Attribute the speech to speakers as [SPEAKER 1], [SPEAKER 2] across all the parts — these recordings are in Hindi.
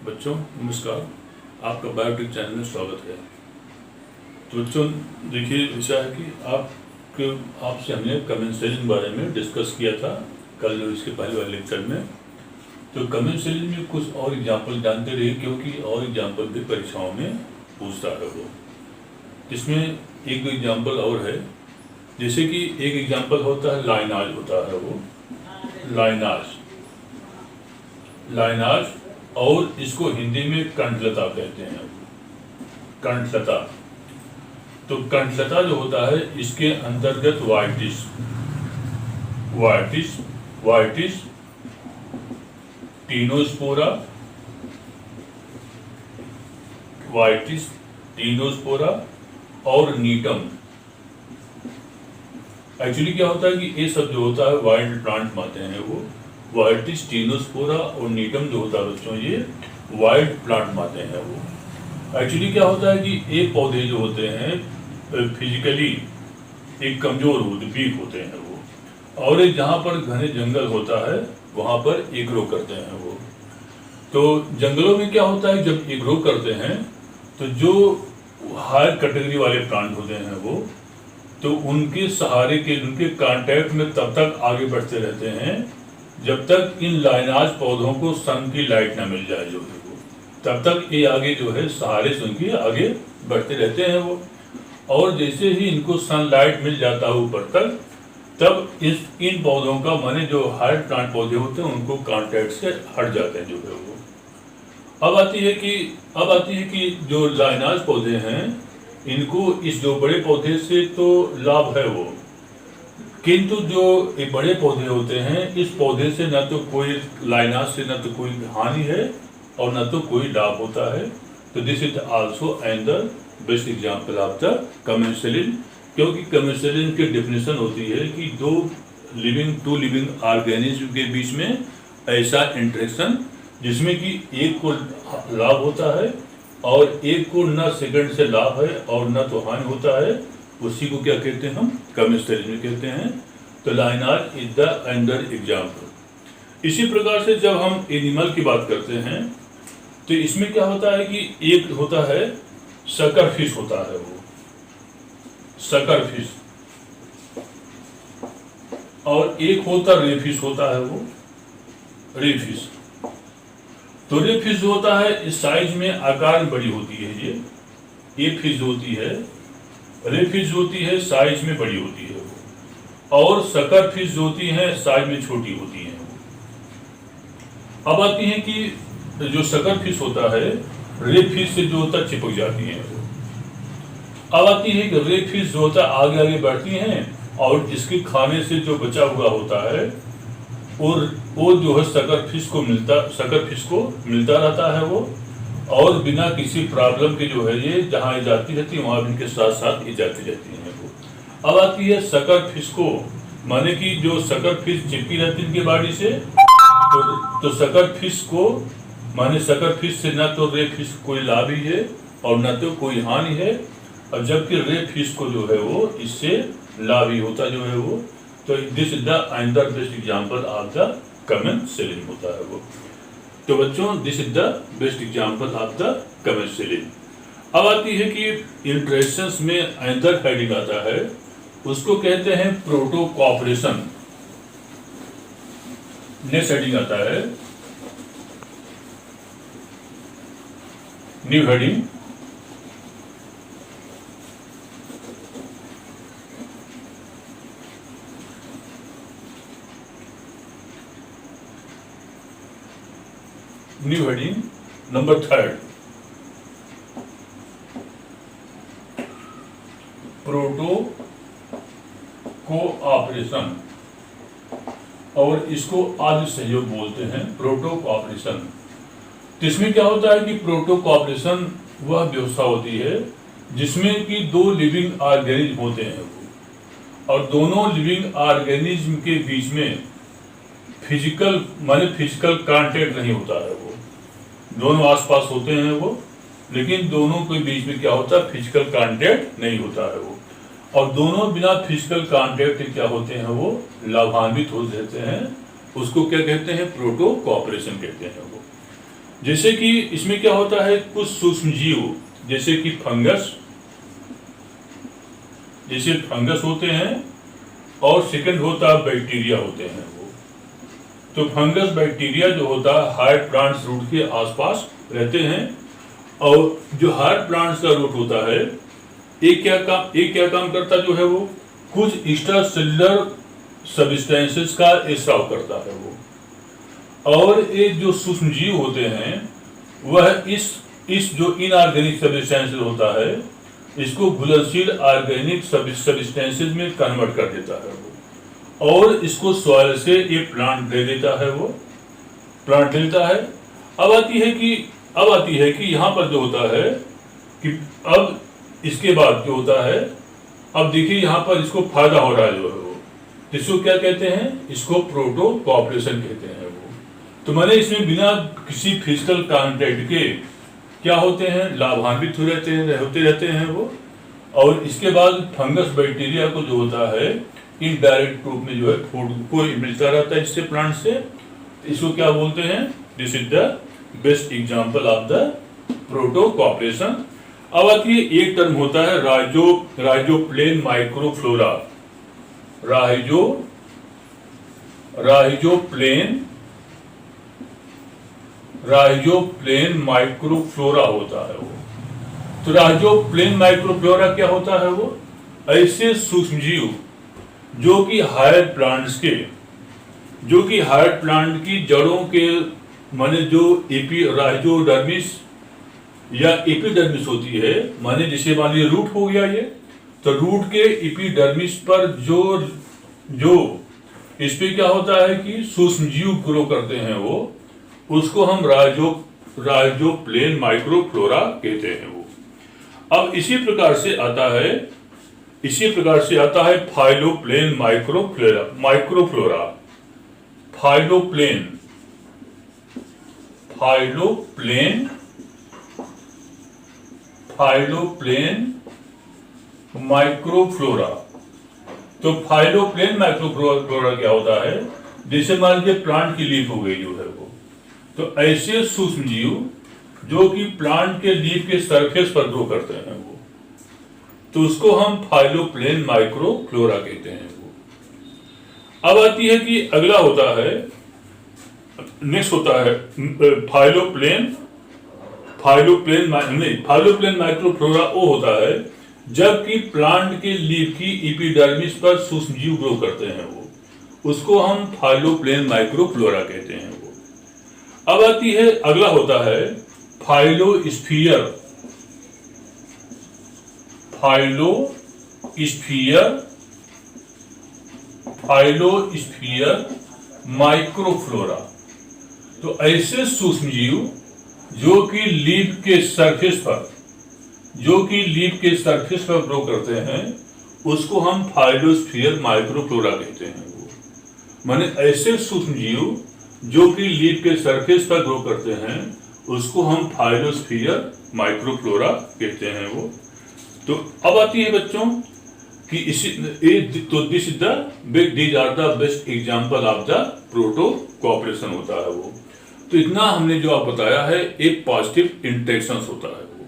[SPEAKER 1] बच्चों नमस्कार, आपका बायोटेक चैनल में स्वागत है। तो बच्चों देखिए, विषय है कि आपसे हमने कमेंसेलिन के बारे में डिस्कस किया था कल इसके पहले वाले लेक्चर में। तो कमेंसेलिन में कुछ और एग्जाम्पल जानते रहिए, क्योंकि और एग्जाम्पल भी परीक्षाओं में पूछता है वो। इसमें एक दो एग्जाम्पल और है, जैसे कि एक एग्जाम्पल होता है लाइनाज होता है वो, लाइनाज और इसको हिंदी में कंठलता कहते हैं। कंठलता, तो कंठलता जो होता है इसके अंतर्गत वाइटिस, टीनोस्पोरा और नीटम। एक्चुअली क्या होता है कि ये सब जो होता है वाइल्ड प्लांट मानते हैं वो, वाइटिस, टीनोस्पोरा और नीटम जो होता है बच्चों, ये वाइल्ड प्लांट मानते हैं वो। एक्चुअली क्या होता है कि ये पौधे जो होते हैं फिजिकली एक कमजोर होते, वीक होते हैं वो, और जहाँ पर घने जंगल होता है वहाँ पर ये ग्रो करते हैं वो। तो जंगलों में क्या होता है, जब ये ग्रो करते हैं तो जो हायर कैटेगरी वाले प्लांट होते हैं वो, तो उनके सहारे के, उनके कांटेक्ट में तब तक आगे बढ़ते रहते हैं जब तक इन लाइनाज पौधों को सन की लाइट ना मिल जाए जो है वो, तब तक ये आगे जो है सहारे से उनके आगे बढ़ते रहते हैं वो। और जैसे ही इनको सनलाइट मिल जाता है ऊपर तक, तब इन पौधों का माने जो हायर प्लांट पौधे होते हैं उनको कांटेक्ट से हट जाते हैं जो है वो। अब आती है कि जो लाइनाज पौधे हैं इनको इस जो बड़े पौधे से तो लाभ है वो, किंतु जो ये बड़े पौधे होते हैं इस पौधे से न तो कोई लाइनाज से न तो कोई हानि है और न तो कोई लाभ होता है। तो this is also another best example of the commensalism, क्योंकि कमेंसेलिन की डेफिनेशन होती है कि टू लिविंग ऑर्गेनिज्म के बीच में ऐसा इंटरेक्शन जिसमें कि एक को लाभ होता है और एक को न सेकंड से लाभ है और न तो हानि होता है, उसी को क्या कहते हैं, हम कमेंसेलिन कहते हैं। तो लाइनाज इज द अनदर एग्जाम्पल। इसी प्रकार से जब हम एनिमल की बात करते हैं तो इसमें क्या होता है कि एक होता है सकरफिश होता है वो, सकरफिश, और एक होता रेफिश होता है वो, रेफिश। तो रेफिश जो होता है इस साइज में आकार में बड़ी होती है ये फिश होती है, रेफिश होती है साइज में बड़ी होती है वो, और सकर फिश जो होती है साइज में छोटी होती है वो। अब आती है कि जो सकर फिश होता है रेफिश से जो होता चिपक जाती है वो। अब आती है कि रेफिश जो होता आगे आगे बढ़ती हैं और इसके खाने से जो बचा हुआ होता है और वो जो है सकर फिश को मिलता रहता है वो, और बिना किसी प्रॉब्लम के जो है ये जहाँ जाती रहती है वहाँ इनके साथ साथ ये जाती रहती है वो। अब आती है सकर फिश को, माने कि जो सकर फिश चिपकी रहती है इनके बॉडी से, तो सकर फिश को माने सकर फिश से न तो रे फिश कोई लाभ ही है और न तो कोई हानि है, और जबकि रे फिश को जो है वो इससे लाभ ही होता जो है वो। तो this is the another best example of the commensalism होता है वो। तो बच्चों this is the best example of the commensalism. अब आती है कि इंटरेक्शंस में अनदर हेडिंग आता है, उसको कहते हैं प्रोटो कोऑपरेशन। नेक्स्ट हेडिंग आता है new heading, number 3, proto cooperation, और इसको आदि सहयोग बोलते हैं, प्रोटो कोऑपरेशन। तो इसमें क्या होता है कि प्रोटो कोऑपरेशन वह व्यवस्था होती है जिसमें कि दो लिविंग ऑर्गेनिज्म होते हैं और दोनों लिविंग ऑर्गेनिज्म के बीच में फिजिकल कांटेक्ट नहीं होता है वो, दोनों आसपास होते हैं वो, लेकिन दोनों के बीच में क्या होता है, फिजिकल कांटेक्ट नहीं होता है वो, और दोनों बिना फिजिकल कांटेक्ट के क्या होते हैं वो लाभान्वित हो जाते हैं, उसको क्या कहते हैं, प्रोटो कोऑपरेशन कहते हैं वो। जैसे कि इसमें क्या होता है, कुछ सूक्ष्म जीव जैसे कि फंगस, जैसे फंगस होते हैं, और सेकंड होता है बैक्टीरिया होते हैं वो। तो फंगस बैक्टीरिया जो होता है हायर प्लांट्स रूट के आसपास रहते हैं, और जो हायर प्लांट्स का रूट होता है एक क्या काम करता जो है वो, कुछ एक्स्ट्रा सेलुलर सब्सटेंसेस का स्राव करता है वो। और ये जो सूक्ष्म जीव होते हैं वह इस जो इनऑर्गेनिक सब्सटेंसेस होता है इसको घुलनशील ऑर्गेनिक सब्सटेंसेस में कन्वर्ट कर देता है वो, और इसको सॉइल से ये प्लांट ले लेता है वो, प्लांट ले लेता है। अब आती है कि यहाँ पर जो होता है कि अब इसके बाद जो होता है, अब देखिए यहाँ पर इसको फायदा हो रहा है जो है वो, इसको क्या कहते हैं, इसको प्रोटोपॉपुलेशन कहते हैं वो। तो मैंने इसमें बिना किसी फिजिकल कॉन्टैक्ट के क्या होते हैं, लाभान्वित होते रहते हैं वो। और इसके बाद फंगस बैक्टीरिया को जो होता है इनडायरेक्ट रूप में जो है फूड को मिलता रहता है इससे, प्लांट से। इसको क्या बोलते हैं, this is the best example of the protocooperation. अब आती है एक टर्म होता है राइजोप्लेन माइक्रोफ्लोरा। राइजोप्लेन माइक्रोफ्लोरा होता है वो। तो राइजोप्लेन माइक्रोफ्लोरा क्या होता है वो, ऐसे सूक्ष्मजीव जो कि हायर प्लांट की जड़ों के माने जो राइजोडर्मिस या एपिडर्मिस होती है, माने जैसे मान लीजिए रूट हो गया ये, तो रूट के एपिडर्मिस पर जो इस पे क्या होता है कि सूक्ष्मजीव ग्रो करते हैं वो, उसको हम राइजोप्लेन माइक्रोफ्लोरा कहते हैं वो। अब इसी प्रकार से आता है फाइलोप्लेन माइक्रोफ्लोरा। फाइलोप्लेन माइक्रोफ्लोरा। तो फाइलोप्लेन माइक्रोफ्लोरा क्या होता है, जैसे मान लीजिए प्लांट की लीफ हो गई जो है वो, तो ऐसे सूक्ष्म जीव जो कि प्लांट के लीफ के सरफेस पर ग्रो करते हैं वो, तो उसको हम फाइलोप्लेन माइक्रोफ्लोरा कहते हैं वो। अब आती है कि अगला होता है, नेक्स्ट होता है फाइलोप्लेन माइक्रोफ्लोरा वो होता है जबकि प्लांट के लीफ की एपिडर्मिस पर सूक्ष्मजीव ग्रो करते हैं वो, उसको हम फाइलोप्लेन माइक्रोफ्लोरा कहते हैं वो। अब आती है अगला होता है फाइलोस्फीयर माइक्रोफ्लोरा। तो ऐसे सूक्ष्मजीव जो कि लीफ के सरफेस पर ग्रो करते हैं उसको हम फाइलोस्फीयर माइक्रोफ्लोरा कहते हैं वो। माने ऐसे सूक्ष्मजीव जो कि लीफ के सरफेस पर ग्रो करते हैं उसको हम फाइलोस्फीयर माइक्रोफ्लोरा कहते हैं वो। तो अब आती है बच्चों कि these are the best example of the protocooperation होता है वो। तो इतना हमने जो आप बताया है एक पॉजिटिव इंटरेक्शंस होता है वो।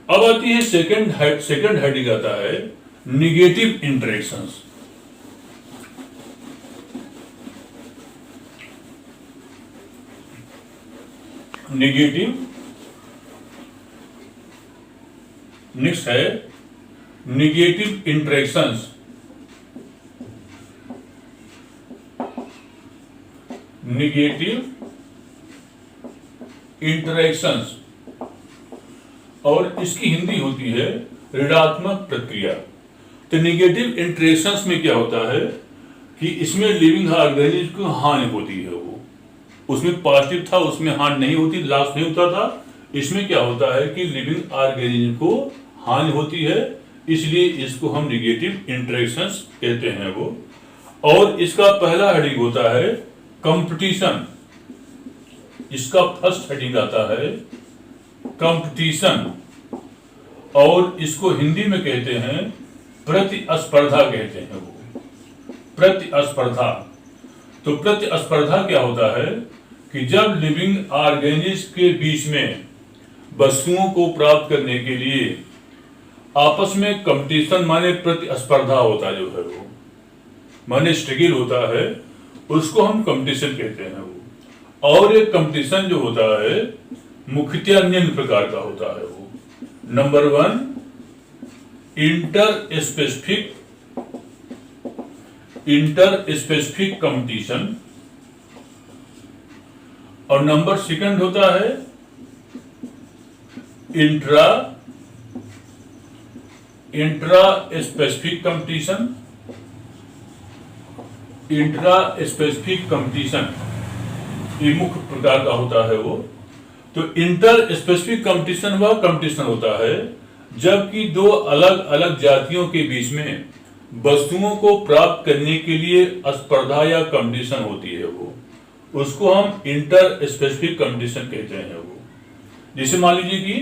[SPEAKER 1] अब आती है सेकंड हेडिंग आता है निगेटिव इंटरेक्शंस। नेक्स्ट है निगेटिव इंटरेक्शंस। और इसकी हिंदी होती है ऋणात्मक प्रक्रिया। तो निगेटिव इंटरेक्शंस में क्या होता है कि इसमें लिविंग ऑर्गेनिज्म को हानि होती है वो, उसमें पॉजिटिव था उसमें हानि नहीं होती, लॉस नहीं होता था। इसमें क्या होता है कि लिविंग ऑर्गेनिज्म को हानि होती है, इसलिए इसको हम निगेटिव इंटरेक्शंस कहते हैं वो। और इसका पहला हेडिंग होता है कंपटीशन। इसका फर्स्ट हेडिंग आता है कंपटीशन, और इसको हिंदी में कहते हैं प्रतिस्पर्धा कहते हैं वो, प्रतिस्पर्धा। तो प्रतिस्पर्धा क्या होता है कि जब लिविंग ऑर्गेनिज्म के बीच में वस्तुओं को प्राप्त करने के लिए आपस में कंपटीशन माने प्रतिस्पर्धा होता है, जो है वो माने स्ट्रगल होता है, उसको हम कंपटीशन कहते हैं वो। और एक कंपटीशन जो होता है मुख्यतः निम्न प्रकार का होता है वो। नंबर 1 इंटर स्पेसिफिक कंपटीशन, और नंबर 2 होता है इंट्रा स्पेसिफिक कंपटीशन। ये मुख्य प्रकार का होता है वो। तो इंटर स्पेसिफिक कंपटीशन वह कंपटीशन होता है जबकि दो अलग अलग जातियों के बीच में वस्तुओं को प्राप्त करने के लिए स्पर्धा या कंपटीशन होती है वो, उसको हम इंटर स्पेसिफिक कंपटीशन कहते हैं वो। जैसे मान लीजिए कि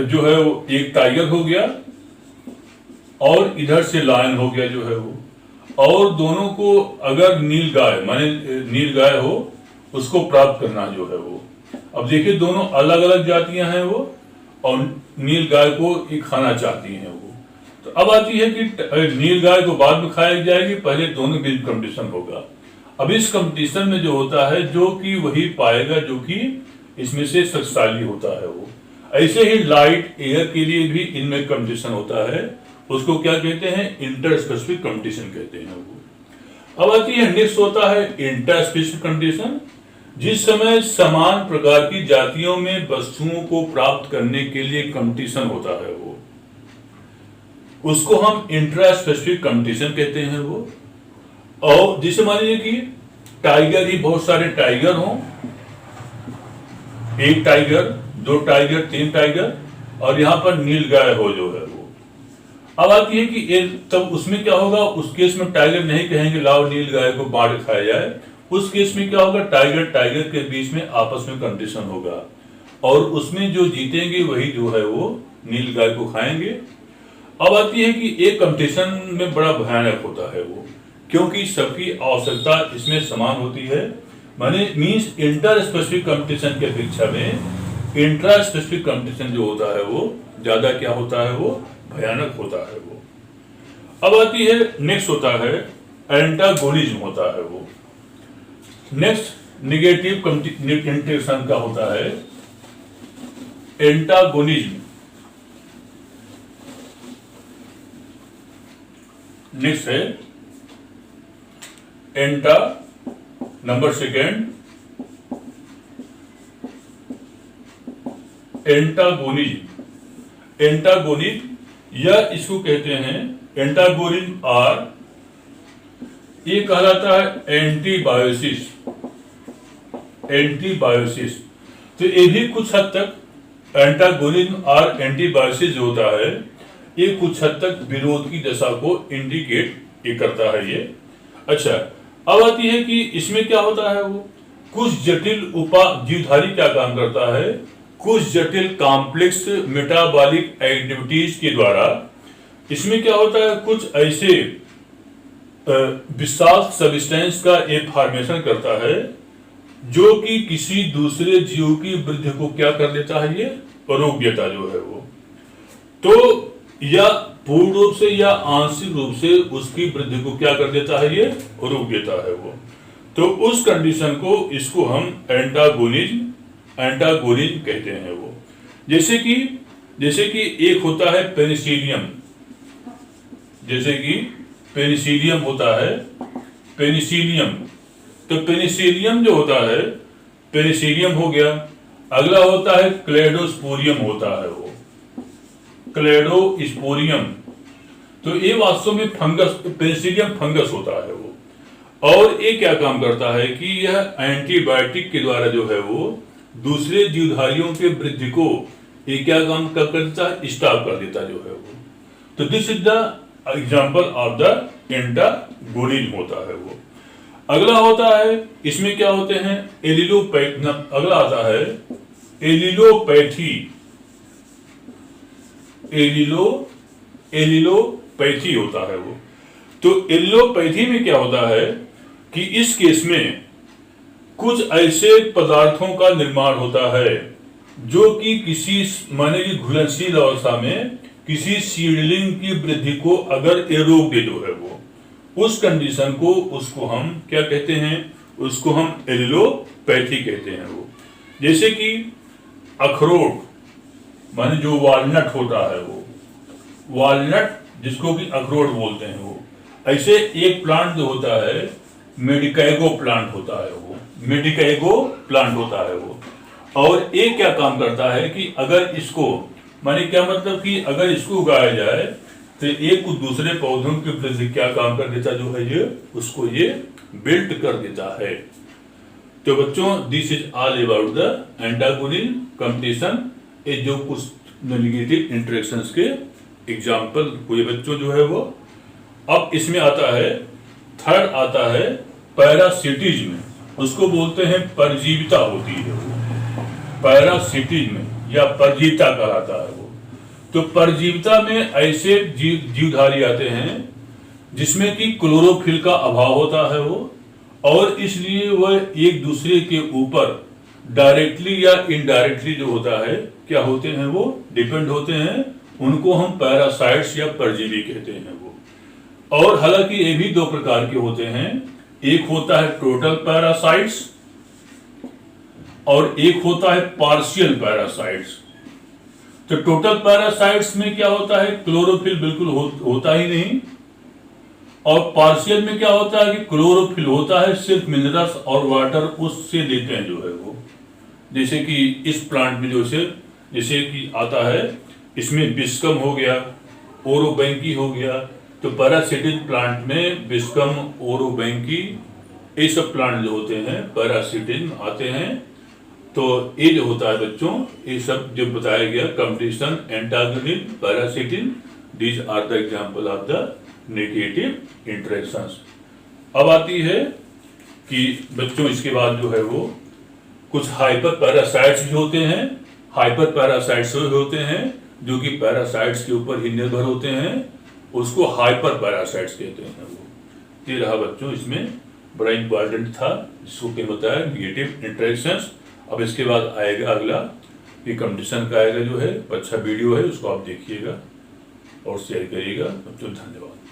[SPEAKER 1] जो है वो एक टाइगर हो गया और इधर से लायन हो गया जो है वो, और दोनों को अगर नीलगाय माने नीलगाय हो उसको प्राप्त करना जो है वो। अब देखिए दोनों अलग अलग जातियां हैं वो, और नीलगाय को एक खाना चाहती हैं वो। तो अब आती है कि नीलगाय को बाद में खाया जाएगी, पहले दोनों बीच कंपटीशन होगा। अब इस कंपटीशन में जो होता है जो कि वही पाएगा जो कि इसमें से शक्तिशाली होता है वो। ऐसे ही लाइट एयर के लिए भी इनमें कंपटीशन होता है, उसको क्या कहते हैं इंटर स्पेसिफिक कंपटीशन कहते हैं वो। अब आती है नेक्स्ट होता है इंटर स्पेसिफिक कंपटीशन, जिस समय समान प्रकार की जातियों में वस्तुओं को प्राप्त करने के लिए कंपटीशन होता है वो, उसको हम इंट्रा स्पेसिफिक कंपटीशन कहते हैं वो। और जैसे मान लीजिए कि टाइगर ही बहुत सारे टाइगर हों, एक टाइगर, 2 टाइगर, 3 टाइगर, और यहां पर नीलगाय हो जो है वो। अब आती है कि तब उसमें क्या होगा, उस केस में टाइगर नहीं कहेंगे लाओ नीलगाय को बांट खाया जाए। उस केस में क्या होगा, टाइगर के बीच में आपस में कंपटीशन होगा, और उसमें जो जीतेंगे वही जो है वो नीलगाय को खाएंगे। अब आती है कि एक कंपटीशन में बड़ा भयानक होता है वो, क्योंकि सबकी आवश्यकता इसमें समान होती है। माने मींस इंटर स्पेसिफिक कंपटीशन की अपेक्षा में इंट्रा स्पेसिफिक कंपटीशन जो होता है वो ज्यादा क्या होता है वो भयानक होता है वो। अब आती है नेक्स्ट होता है एंटागोनिज्म होता है वो। नेक्स्ट निगेटिव कंपटीशन का होता है एंटागोनिज्म। नेक्स्ट है एंटा, नंबर 2 एंटागोनिज्म या इसको कहते हैं एंटागोनिज्म और ये कहलाता है एंटीबायोसिस। तो ये भी कुछ हद तक एंटागोनिज्म और एंटीबायोसिस जो होता है ये कुछ हद तक विरोध की दशा को इंडिकेट ये करता है ये। अच्छा, अब आती है कि इसमें क्या होता है वो कुछ जटिल जीवधारी क्या काम करता है, कुछ जटिल कॉम्प्लेक्स मेटाबॉलिक एक्टिविटीज के द्वारा इसमें क्या होता है कुछ ऐसे विषाक्त सब्सटेंस का एक फॉर्मेशन करता है जो कि किसी दूसरे जीव की वृद्धि को क्या कर देता है, ये रोक देता जो है वो। तो या पूर्ण रूप से या आंशिक रूप से उसकी वृद्धि को क्या कर देता है, ये रोक देता है वो। तो उस कंडीशन को इसको हम एंटागोनिज्म कहते हैं वो। जैसे कि एक होता है पेनिसिलियम, जैसे कि पेनिसिलियम होता है, पेनिसिलियम। तो पेनिसिलियम जो होता है, पेनिसिलियम हो गया। अगला होता है क्लेडोस्पोरियम होता है वो, क्लेडोस्पोरियम। तो ये वास्तव में फंगस, पेनिसिलियम फंगस होता है वो। और ये क्या काम करता है कि यह एंटीबायोटिक के द्वारा जो है वो दूसरे जीवधारियों के वृद्धि को ये क्या काम करता है, स्टॉप कर देता जो है वो। तो this is the example of the antagonism होता है वो। अगला होता है, इसमें क्या होते हैं अगला आता है एलिलोपैथी। एलिलोपैथी होता है वो। तो एलिलोपैथी में क्या होता है कि इस केस में कुछ ऐसे पदार्थों का निर्माण होता है जो कि किसी माने की घुलनशील अवस्था में किसी सीडलिंग की वृद्धि को अगर ये रोक दे जो है वो उस कंडीशन को उसको हम क्या कहते हैं, उसको हम एलिलोपैथी कहते हैं। वो जैसे कि अखरोट माने जो वालनट होता है, वो वालनट जिसको कि अखरोट बोलते हैं, वो ऐसे एक प्लांट जो होता है मेडिकैगो प्लांट होता है, वो मेडिकैगो प्लांट होता है वो। और ये क्या काम करता है कि अगर इसको माने क्या मतलब कि अगर इसको उगाया जाए तो एक कुछ दूसरे पौधों के प्रति क्या काम कर देता जो है ये उसको ये बिल्ट कर देता है। तो बच्चों this is all about the antagonism competition, ये जो कुछ नेगेटिव इंटरेक्शंस के एग्जाम्पल हुए बच्चों जो है वो। अब इसमें आता है थर्ड आता है पैरासिटिज्म, उसको बोलते हैं परजीविता होती है वो, पैरासिटिज्म या परजीविता कहलाता है वो। तो परजीविता में ऐसे जीवधारी आते हैं जिसमें कि क्लोरोफिल का अभाव होता है वो, और इसलिए वह एक दूसरे के ऊपर डायरेक्टली या इनडायरेक्टली जो होता है क्या होते हैं वो डिपेंड होते हैं, उनको हम पैरासाइट्स या परजीवी कहते हैं वो। और हालांकि ये भी दो प्रकार के होते हैं, एक होता है टोटल पैरासाइट्स और एक होता है पार्शियल पैरासाइट्स। तो टोटल पैरासाइट्स में क्या होता है क्लोरोफिल बिल्कुल होता ही नहीं, और पार्शियल में क्या होता है कि क्लोरोफिल होता है, सिर्फ मिनरल्स और वाटर उससे लेते हैं जो है वो। जैसे कि इस प्लांट में जैसे कि आता है इसमें बिस्कम हो गया, ओरोबैंकी हो गया। तो पैरासिटिक प्लांट में बिस्कम, ओरोबैंकी ये सब प्लांट जो होते हैं पैरासिटिक आते हैं। तो ये जो होता है बच्चों ये सब जो बताया गया competition, antagonism, parasitism, these are the example of the negative interactions. अब आती है कि बच्चों इसके बाद जो है वो कुछ हाइपर पैरासाइट्स भी होते हैं। हाइपर पैरासाइट्स होते हैं जो कि पैरासाइट्स के ऊपर ही निर्भर होते हैं, उसको हाइपर पैरासाइट्स कहते हैं वो। ये रहा बच्चों इसमें बड़ा इंपॉर्टेंट था जिसको क्या बताया नेगेटिव इंटरेक्शंस। अब इसके बाद आएगा अगला कि कंपटीशन का आएगा जो है, अच्छा वीडियो है उसको आप देखिएगा और शेयर करिएगा। बच्चों धन्यवाद।